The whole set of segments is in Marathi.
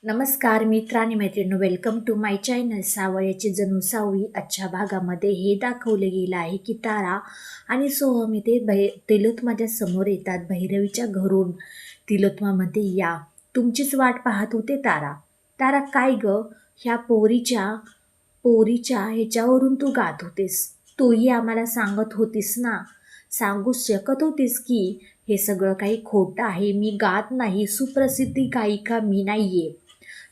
नमस्कार मित्र आणि मैत्रिणी, वेलकम टू माय चॅनल. सावळ्याची जणू सावळी आजच्या भागामध्ये हे दाखवले गेलं आहे की तारा आणि सोहम इथे तिलोत्माच्या समोर येतात. भैरवीच्या घरून तिलोत्मा म्हणते, या तुमचीच वाट पाहत होते तारा. तारा काय ग, ह्या पोरीच्या पोरीच्या ह्याच्यावरून तू गात होतीस, तूही आम्हाला सांगत होतीस ना, सांगू शकत होतीस की हे सगळं काही खोटं आहे, मी गात नाही, सुप्रसिद्धी गायिका मी नाहीये.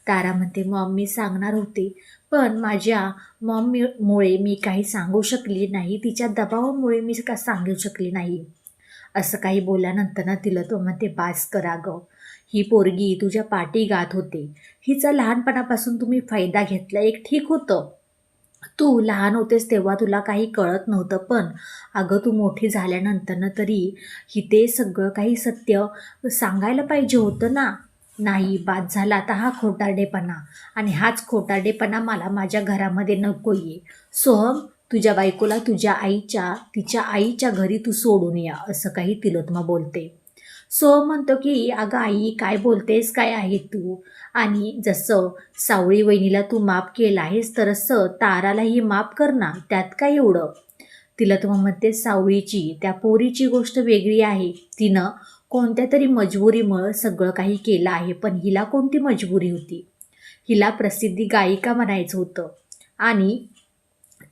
तारा म्हणते, मॉम मी सांगणार होते, पण माझ्या मुळे मी काही सांगू शकली नाही, तिच्या दबावामुळे मी का सांगू शकली नाही. असं काही बोलल्यानंतर ना तिला तो म्हणते, बास करा गं, ही पोरगी तुझ्या पाठी गात होते, हिचा लहानपणापासून तुम्ही फायदा घेतला. एक ठीक होतं, तू लहान होतेस तेव्हा तुला काही कळत नव्हतं, पण अगं तू मोठी झाल्यानंतर ना तरी ही ते सगळं काही सत्य सांगायला पाहिजे होतं ना. नाही, बाद झाला आता हा खोटारडेपणा, आणि हाच खोटारडेपणा मला माझ्या घरामध्ये नको आहे. सोहम, तुझ्या बायकोला तिच्या आईच्या घरी तू सोडून या, असं काही तिलोत्मा बोलते. सोहम म्हणतो की अगं आई, काय बोलतेस, काय आहे तू, आणि जसं सावळी वहिनीला तू माफ केलं आहेस तसं तारालाही माफ कर ना, त्यात काय एवढं. तिलोत्मा म्हणते, सावळीची त्या पोरीची गोष्ट वेगळी आहे, तिनं कोणत्या तरी मजबुरीमुळं सगळं काही केलं आहे, पण हिला कोणती मजबुरी होती. हिला प्रसिद्धी गायिका म्हणायचं होतं, आणि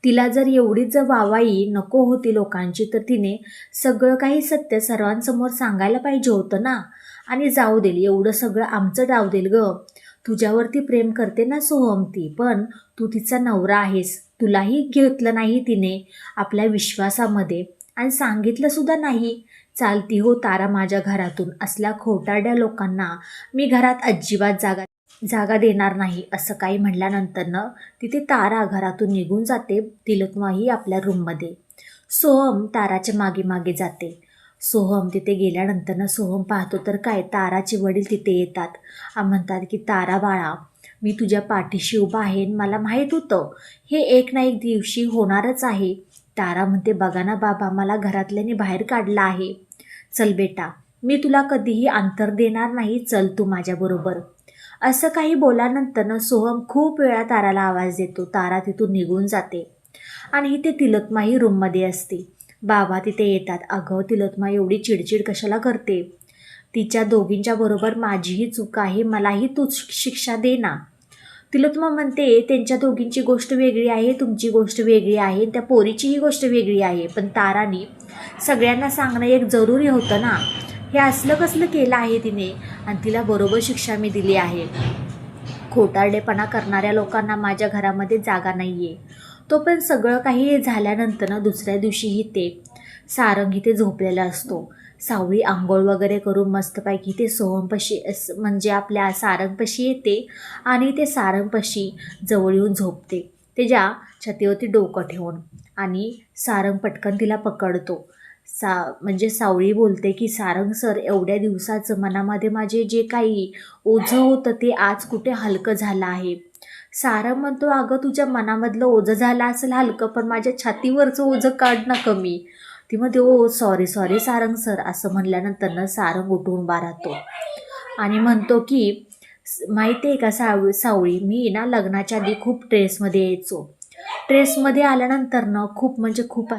तिला जर एवढीच जर वाहवाई नको होती लोकांची, तर तिने सगळं काही सत्य सर्वांसमोर सांगायला पाहिजे होतं ना. आणि जाऊ देल, एवढं सगळं आमचं जाऊ देल ग, तुझ्यावरती प्रेम करते ना सोहम ती, पण तू तिचा नवरा आहेस, तुलाही घेतलं नाही तिने आपल्या विश्वासामध्ये, आणि सांगितलं सुद्धा नाही. चालती हो तारा माझ्या घरातून, असल्या खोटारड्या लोकांना मी घरात अजिबात जागा देणार नाही. असं काही म्हणल्यानंतरनं तिथे तारा घरातून निघून जाते. तिलोत्माही आपल्या रूममध्ये. सोहम ताराच्या मागे मागे जाते. सोहम तिथे गेल्यानंतरनं सोहम पाहतो तर काय, ताराचे वडील तिथे येतात. म्हणतात की तारा बाळा, मी तुझ्या पाठीशी उभा आहे, मला माहीत होतं हे एक ना एक दिवशी होणारच आहे. तारा म्हणते, बघा ना बाबा, मला घरातल्याने बाहेर काढलं आहे, चल बेटा, मी तुला कधीही अंतर देणार नाही, चल तू माझ्याबरोबर. असं काही बोलल्यानंतर सोहम खूप वेळा ताराला आवाज देतो. तारा तिथून निघून जाते, आणि इथे तिलोत्माही रूममध्ये असते. बाबा तिथे येतात. अगं तिलोत्मा, एवढी चिडचिड कशाला करते, तिच्या दोघींच्या बरोबर माझीही चूक आहे, मलाही तूच शिक्षा दे ना. तिलोत्मा म्हणते, त्यांच्या दोघींची गोष्ट वेगळी आहे, तुमची गोष्ट वेगळी आहे, त्या पोरीचीही गोष्ट वेगळी आहे, पण ताराने सगळ्यांना सांगणं एक जरुरी होतं ना. हे असलं कसलं केलं आहे तिने, आणि तिला बरोबर शिक्षा मी दिली आहे. खोटारडेपणा करणाऱ्या लोकांना माझ्या घरामध्ये जागा नाही आहे. तो पण सगळं काही झाल्यानंतर दुसऱ्या दिवशीही ते सारंग इथे झोपलेला असतो. सावळी आंघोळ वगैरे करून मस्तपैकी ते सोहमपाशी म्हणजे आपल्या सारंगपाशी येते, आणि ते सारंगपाशी जवळ येऊन झोपते, त्याच्या छातीवरती डोकं ठेवून. आणि सारंग पटकन तिला पकडतो. म्हणजे सावळी बोलते की सारंग सर, एवढ्या दिवसाचं मनामध्ये माझे जे काही ओझं होतं ते आज कुठे हलकं झालं आहे. सारंग म्हणतो, अगं तुझ्या मनामधलं ओझं झालं असेल हलकं, पण माझ्या छातीवरचं ओझं काढ ना कमी. ती म्हणते, ओ सॉरी सॉरी सारंग सर. असं म्हणल्यानंतर सारंग उठून उभा राहतो, आणि म्हणतो की माहिती आहे का सावळी, मी ना लग्नाच्या आधी खूप ट्रेसमध्ये यायचो. ट्रेसमध्ये आल्यानंतर खूप म्हणजे खूप.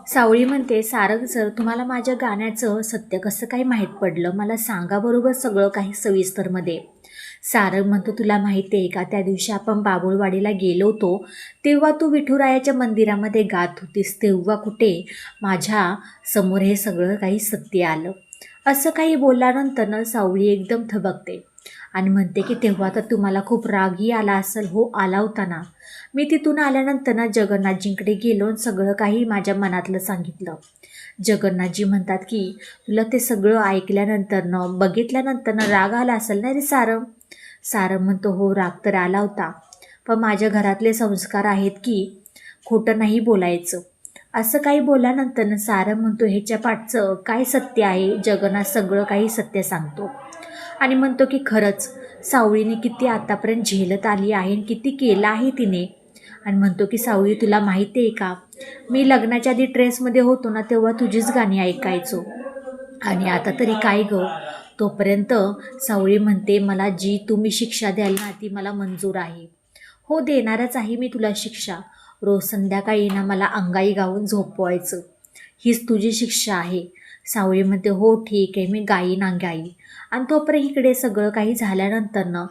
सावळी म्हणते, सारंग सर, तुम्हाला माझ्या गाण्याचं सत्य कसं काही माहीत पडलं, मला सांगा बरोबर सगळं काही सविस्तरमध्ये. सारंग म्हणतो, तुला माहिती आहे का, त्या दिवशी आपण बाबुळवाडीला गेलो होतो, तेव्हा तू विठुरायाच्या मंदिरामध्ये गात होतीस, तेव्हा कुठे माझ्या समोर हे सगळं काही सत्य आलं. असं काही बोलल्यानंतर सावळी एकदम थबकते, आणि म्हणते की तेव्हा तर तुम्हाला खूप रागही आला असेल. हो, आला होता ना. मी तिथून आल्यानंतर जगन्नाथजींकडे गेलो आणि सगळं काही माझ्या मनातलं सांगितलं. जगन्नाथजी म्हणतात की तुला ते सगळं ऐकल्यानंतर बघितल्यानंतर राग आला असेल ना रे सारंग. सारंग म्हणतो, हो राग तर आला होता, पण माझ्या घरातले संस्कार आहेत की खोटं नाही बोलायचं. असं काही बोलल्यानंतर सारंग म्हणतो, ह्याच्या पाठचं काय सत्य आहे. जगन्नाथ सगळं काही सत्य सांगतो, आणि म्हणतो की खरंच सावळीने किती आतापर्यंत झेलत आली आहे, किती केलं आहे तिने. आणि म्हणतो की सावळी, तुला माहिती आहे का, मी लग्नाच्या आधी ट्रेसमध्ये होतो ना, तेव्हा तुझीच गाणी ऐकायचो, आणि आता तरी काय गं, तोपर्यंत सावळी म्हणते, मला जी तुम्ही शिक्षा द्याल ना ती मला मंजूर आहे. हो, देणारच आहे मी तुला शिक्षा. रोज संध्याकाळी ना मला अंगाई गाऊन झोपवायचं, हीच तुझी शिक्षा आहे. सावळी म्हणते, हो ठीक आहे, मी गाईन अंगाई. आणि तोपर्यंत इकडे सगळं काही झाल्यानंतर ना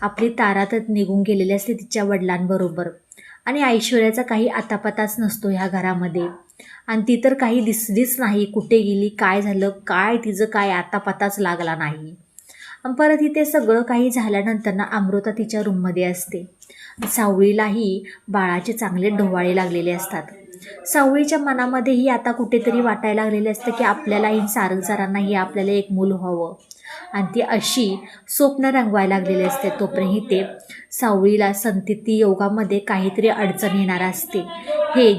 आपली तारा तर निघून गेलेली असते तिच्या वडिलांबरोबर. आणि ऐश्वर्याचा काही आतापताच नसतो ह्या घरामध्ये. आणि ती तर काही दिसलीच नाही, कुठे गेली, काय झालं, काय तिचं काय आतापताच लागला नाही. आणि परत इथे सगळं काही झाल्यानंतर ना अमृता तिच्या रूममध्ये असते. सावळीलाही बाळाचे चांगले डोहाळे लागलेले असतात. सावळीच्या मनामध्येही आता कुठेतरी वाटायला लागलेले असतं की आपल्यालाही सारंग सरांनाही आपल्याला एक मूल व्हावं. आणि ती अशी स्वप्न रंगवायला लागलेली असते. तोपर्यंत ते सावळीला संतती योगामध्ये काहीतरी अडचण येणार असते. हे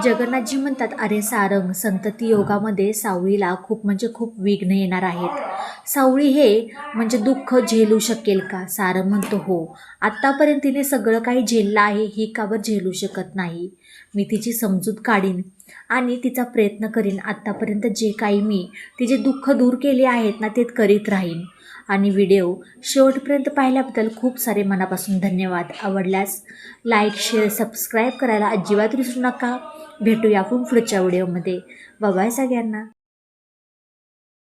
जगन्नाथजी म्हणतात, अरे सारंग, संतती योगामध्ये सावळीला खूप म्हणजे खूप विघ्न येणार आहेत. सावळी हे म्हणजे दुःख झेलू शकेल का? सारंग म्हणतो, हो, आत्तापर्यंत तिने सगळं काही झेललं आहे, ही कावर झेलू शकत नाही. मी तिची समजूत काढीन आणि तिचा प्रयत्न करीन. आत्तापर्यंत जे काही मी तिचे दुःख दूर केले आहेत ना ते करीत राहीन. आणि व्हिडिओ शेवटपर्यंत पाहिल्याबद्दल खूप सारे मनापासून धन्यवाद. आवडल्यास लाईक, शेअर, सबस्क्राईब करायला अजिबात विसरू नका. भेटूया आपण पुढच्या व्हिडिओमध्ये. बाय बाय सगळ्यांना.